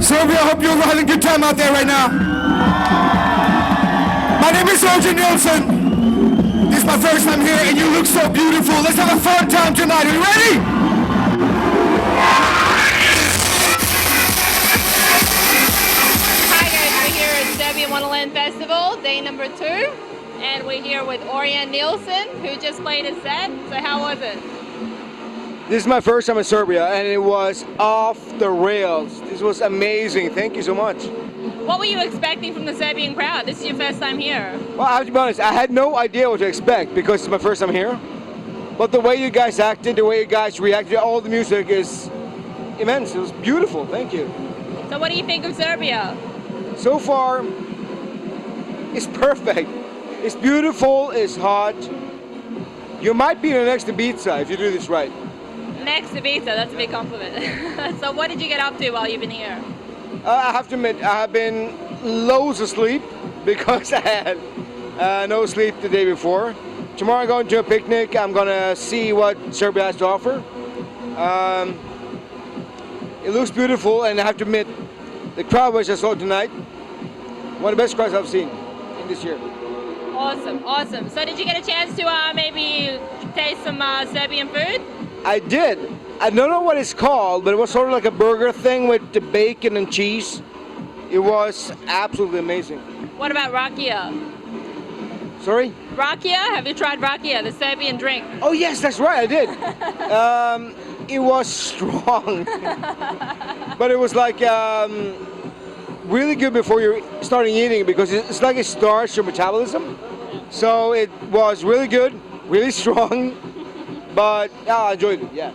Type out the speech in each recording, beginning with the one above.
Serbia, I hope you're having a good time out there right now. My name is Sergeant Nielsen. This is my first time here and you look so beautiful. Let's have a fun time tonight. Are you ready? Hi guys, we're here at Serbia Wonderland Festival, day number 2. And we're here with Orion Nielsen, who just played a set. So how was it? This is my first time in Serbia, and it was off the rails. This was amazing. Thank you so much. What were you expecting from the Serbian crowd? This is your first time here. Well, I have to be honest, I had no idea what to expect because it's my first time here. But the way you guys acted, the way you guys reacted, all the music is immense. It was beautiful. Thank you. So what do you think of Serbia? So far, it's perfect. It's beautiful, it's hot. You might be in the next Ibiza if you do this right. Next Ibiza, that's a big compliment. So what did you get up to while you've been here? I have to admit, I have been loads asleep because I had no sleep the day before. Tomorrow I'm going to a picnic. I'm going to see what Serbia has to offer. It looks beautiful, and I have to admit, the crowd which I saw tonight, one of the best crowds I've seen in this year. Awesome, awesome. So did you get a chance to maybe taste some Serbian food? I did. I don't know what it's called, but it was sort of like a burger thing with the bacon and cheese. It was absolutely amazing. What about rakia? Sorry? Rakia? Have you tried rakia, the Serbian drink? Oh yes, that's right, I did. It was strong, but it was like really good before you're starting eating because it's like it starts your metabolism. So it was really good, really strong. But I enjoyed it, yeah.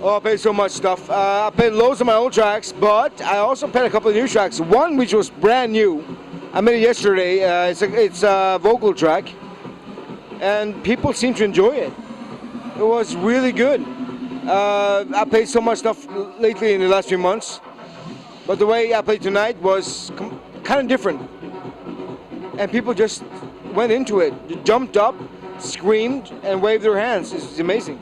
Oh, I played so much stuff. I played loads of my old tracks, but I also played a couple of new tracks. One which was brand new. I made it yesterday. It's a vocal track, and people seem to enjoy it. It was really good. I played so much stuff lately in the last few months, but the way I played tonight was kind of different. And people just went into it. They jumped up, screamed, and waved their hands. It's amazing.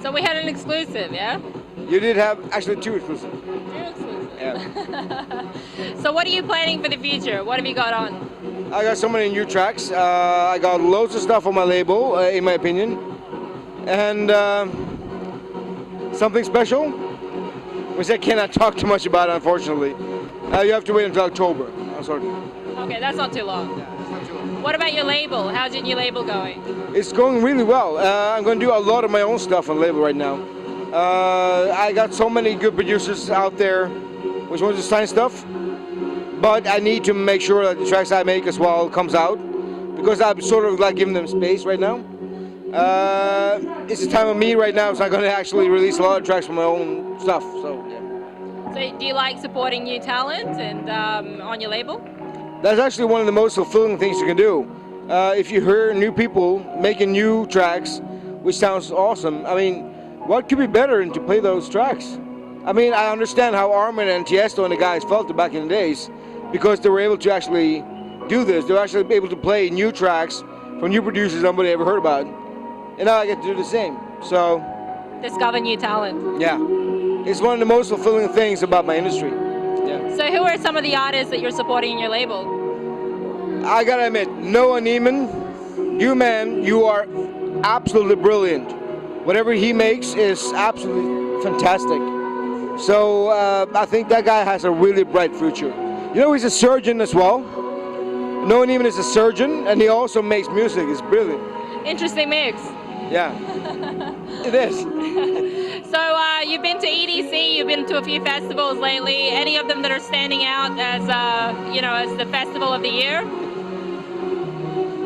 So we had an exclusive, yeah? You did have actually 2 exclusives. 2 exclusives. Yeah. So what are you planning for the future? What have you got on? I got so many new tracks. I got loads of stuff on my label, in my opinion. And something special, which I cannot talk too much about, unfortunately. You have to wait until October. I'm sorry. Okay, that's not too long. Yeah, it's not too long. What about your label? How's your new label going? It's going really well. I'm going to do a lot of my own stuff on the label right now. I got so many good producers out there which want to sign stuff, but I need to make sure that the tracks I make as well comes out because I'm sort of like giving them space right now. It's the time of me right now, so I'm going to actually release a lot of tracks from my own stuff. So, yeah. So do you like supporting new talent and on your label? That's actually one of the most fulfilling things you can do. If you hear new people making new tracks, which sounds awesome, I mean, what could be better than to play those tracks? I mean, I understand how Armin and Tiesto and the guys felt back in the days because they were able to actually do this. They were actually able to play new tracks from new producers nobody ever heard about. And now I get to do the same. So, discover new talent. Yeah. It's one of the most fulfilling things about my industry. Yeah. So who are some of the artists that you're supporting in your label? I gotta admit, Noah Neiman, you man, you are absolutely brilliant. Whatever he makes is absolutely fantastic. So I think that guy has a really bright future. You know, he's a surgeon as well. Noah Neiman is a surgeon, and he also makes music. It's brilliant. Interesting mix. Yeah, it is. So you've been to EDC, you've been to a few festivals lately. Any of them that are standing out as, as the festival of the year?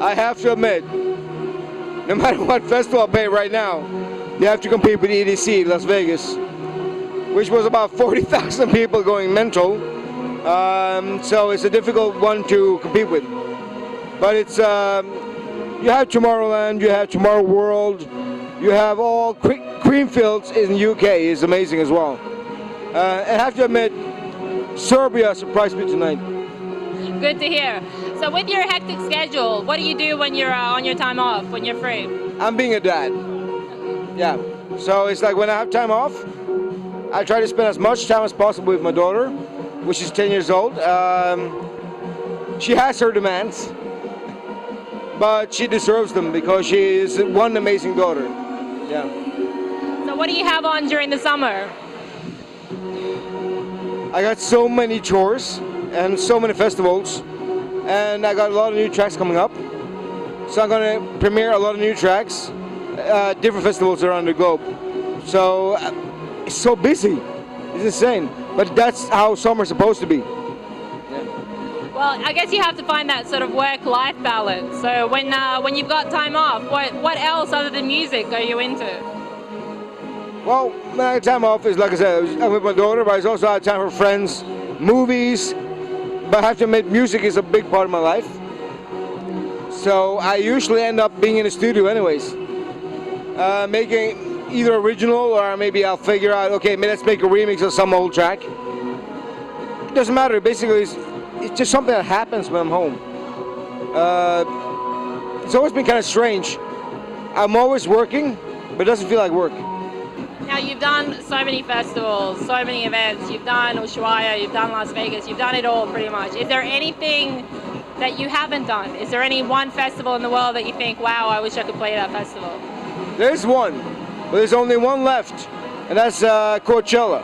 I have to admit, no matter what festival I play right now, you have to compete with EDC, Las Vegas. which was about 40,000 people going mental. So it's a difficult one to compete with. But it's you have Tomorrowland, you have Tomorrow World, you have all Creamfields in the UK is amazing as well. And I have to admit, Serbia surprised me tonight. Good to hear. So with your hectic schedule, what do you do when you're on your time off, when you're free? I'm being a dad. Yeah. So it's like when I have time off, I try to spend as much time as possible with my daughter, which is 10 years old. She has her demands, but she deserves them because she is one amazing daughter. Yeah. So what do you have on during the summer? I got so many chores and so many festivals, and I got a lot of new tracks coming up. So I'm going to premiere a lot of new tracks, different festivals around the globe. So it's so busy. It's insane. But that's how summer's supposed to be. Well, I guess you have to find that sort of work-life balance. So when you've got time off, what else other than music are you into? Well, my time off is, like I said, I'm with my daughter, but it's also I have time for friends, movies. But I have to admit, music is a big part of my life. So I usually end up being in the studio anyways, making either original or maybe I'll figure out, okay, let's make a remix of some old track. It doesn't matter. Basically, it's just something that happens when I'm home. It's always been kind of strange. I'm always working, but it doesn't feel like work. Now, you've done so many festivals, so many events. You've done Ushuaia, you've done Las Vegas, you've done it all pretty much. Is there anything that you haven't done? Is there any one festival in the world that you think, wow, I wish I could play that festival? There's one, but there's only one left, and that's Coachella.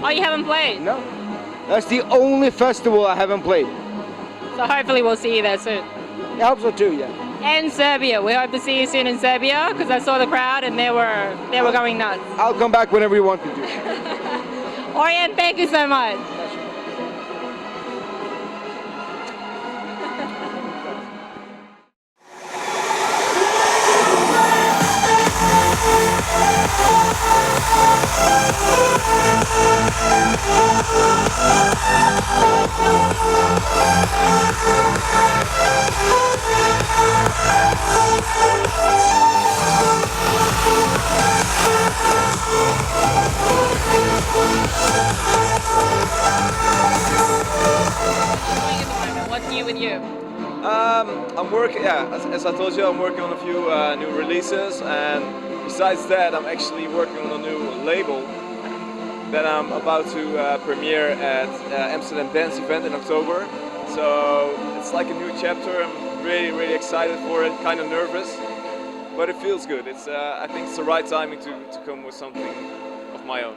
Oh, you haven't played? No. That's the only festival I haven't played. So hopefully we'll see you there soon. I hope so too, yeah. And Serbia. We hope to see you soon in Serbia because I saw the crowd and they were going nuts. I'll come back whenever you want me to. Orion, thank you so much. What's new with you? I'm working, as I told you, I'm working on a few new releases, and besides that, I'm actually working on a new label that I'm about to premiere at Amsterdam Dance Event in October. So it's like a new chapter. I'm really, really excited for it, kind of nervous, but it feels good. I think it's the right timing to come with something of my own.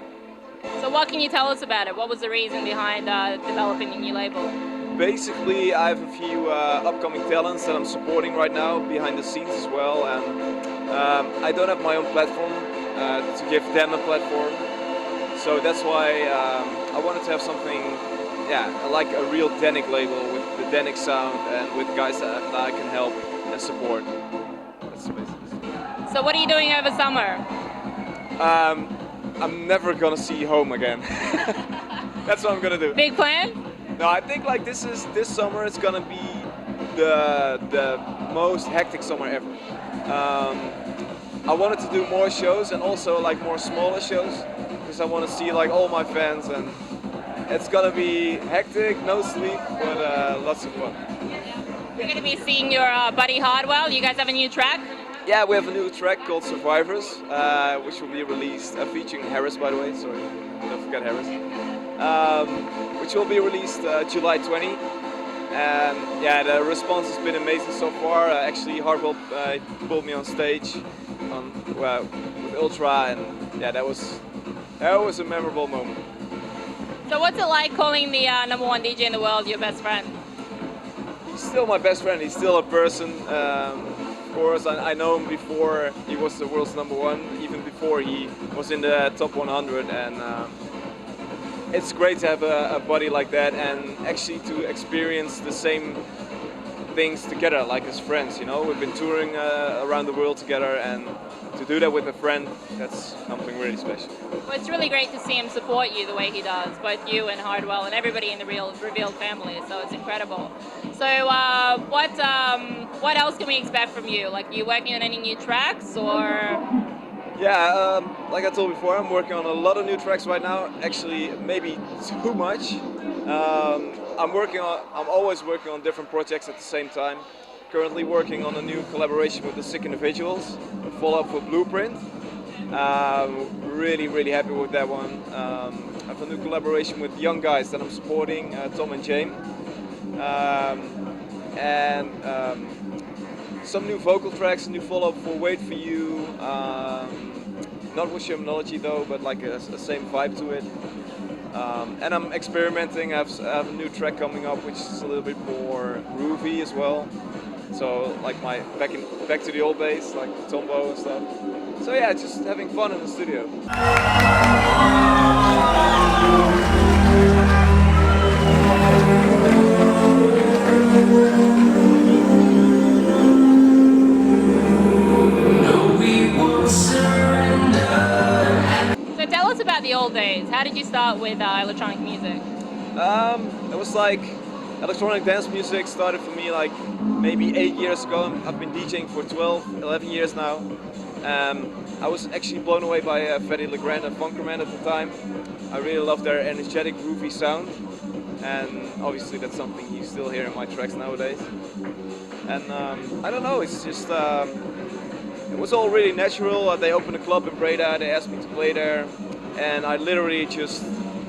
So what can you tell us about it? What was the reason behind developing a new label? Basically, I have a few upcoming talents that I'm supporting right now behind the scenes as well, and I don't have my own platform to give them a platform. So that's why I wanted to have something, like a real Danik label with the Danik sound and with guys that I can help and support. That's basically. So what are you doing over summer? I'm never gonna see home again. That's what I'm gonna do. Big plan? No, I think like this summer it's gonna be the most hectic summer ever. I wanted to do more shows and also like more smaller shows because I want to see like all my fans, and it's gonna be hectic, no sleep, but lots of fun. You're going to be seeing your buddy Hardwell. You guys have a new track? Yeah, we have a new track called Survivors, which will be released, featuring Harris, by the way, sorry, don't forget Harris, which will be released July 20. And yeah, the response has been amazing so far. Actually, Hardwell pulled me on stage with Ultra, and yeah, that was a memorable moment. So what's it like calling the #1 DJ in the world your best friend? He's still my best friend. He's still a person. Of course, I know him before he was the world's #1, even before he was in the top 100. And it's great to have a buddy like that, and actually to experience the same things together, like as friends. You know, we've been touring around the world together, and to do that with a friend, that's something really special. Well, it's really great to see him support you the way he does, both you and Hardwell and everybody in the Revealed family. So it's incredible. So what else can we expect from you? Like, are you working on any new tracks or? Yeah, like I told before, I'm working on a lot of new tracks right now. Actually, maybe too much. I'm always working on different projects at the same time. Currently working on a new collaboration with the Sick Individuals, a follow-up for Blueprint. Really happy with that one. I have a new collaboration with young guys that I'm supporting, Tom and James. Some new vocal tracks, a new follow-up for Wait For You. Not with terminology though, but like a same vibe to it. And I'm experimenting. I have a new track coming up, which is a little bit more groovy as well. So like my back to the old days, like Tombo and stuff. So yeah, just having fun in the studio. So tell us about the old days. How did you start with electronic music? It was like electronic dance music started for me like maybe 8 years ago. I've been DJing for 11 years now. I was actually blown away by Freddy Legrand and Funkerman at the time. I really loved their energetic, groovy sound. And obviously that's something you still hear in my tracks nowadays. And I don't know, it's just, it was all really natural. They opened a club in Breda, they asked me to play there. And I literally just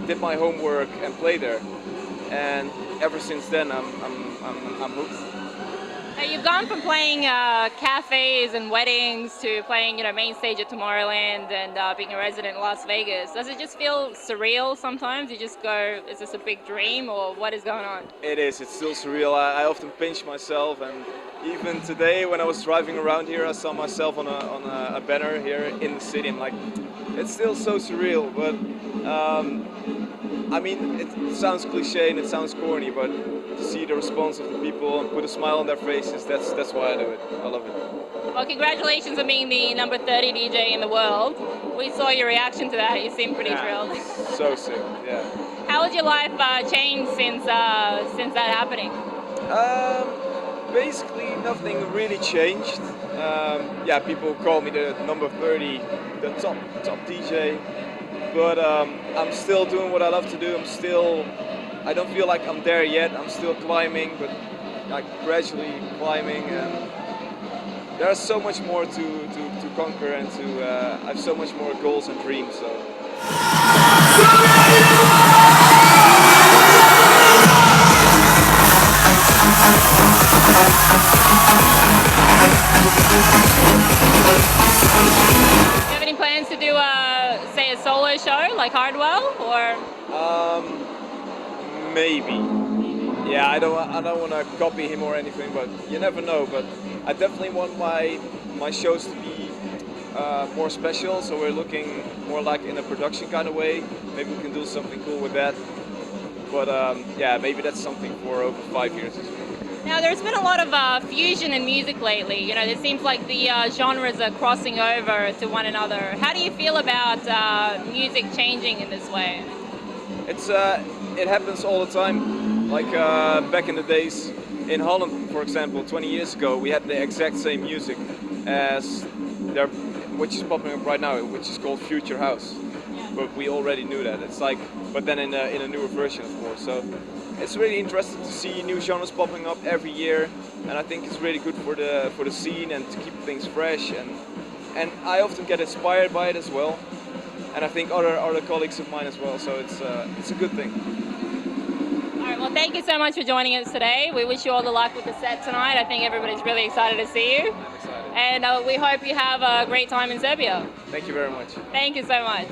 did my homework and played there. And ever since then, I'm hooked. Now, you've gone from playing cafes and weddings to playing, main stage at Tomorrowland and being a resident in Las Vegas. Does it just feel surreal sometimes? You just go, is this a big dream or what is going on? It is. It's still surreal. I often pinch myself, and even today when I was driving around here, I saw myself on a banner here in the city. I'm like, it's still so surreal, but. I mean, it sounds cliche and it sounds corny, but to see the response of the people and put a smile on their faces, that's why I do it. I love it. Well, congratulations on being the number 30 DJ in the world. We saw your reaction to that. You seemed pretty thrilled. So sick, yeah. How has your life changed since that happening? Basically, nothing really changed. Yeah, people call me the number 30, the top DJ. But I'm still doing what I love to do. I don't feel like I'm there yet. I'm still climbing, but like gradually climbing. And there's so much more to conquer and I have so much more goals and dreams. So. Do you have any plans to do say a solo show like Hardwell or? Maybe. Yeah, I don't want to copy him or anything, but you never know. But I definitely want my shows to be more special. So we're looking more like in a production kind of way. Maybe we can do something cool with that. But yeah, maybe that's something for over 5 years. Now, there's been a lot of fusion in music lately. It seems like the genres are crossing over to one another. How do you feel about music changing in this way? It happens all the time. Like back in the days in Holland, for example, 20 years ago, we had the exact same music as which is popping up right now, which is called Future House. But we already knew that. It's like, but then in a newer version, of course. So it's really interesting to see new genres popping up every year, and I think it's really good for the scene and to keep things fresh. And I often get inspired by it as well, and I think other colleagues of mine as well. So it's a good thing. All right. Well, thank you so much for joining us today. We wish you all the luck with the set tonight. I think everybody's really excited to see you. I'm excited. And we hope you have a great time in Serbia. Thank you very much. Thank you so much.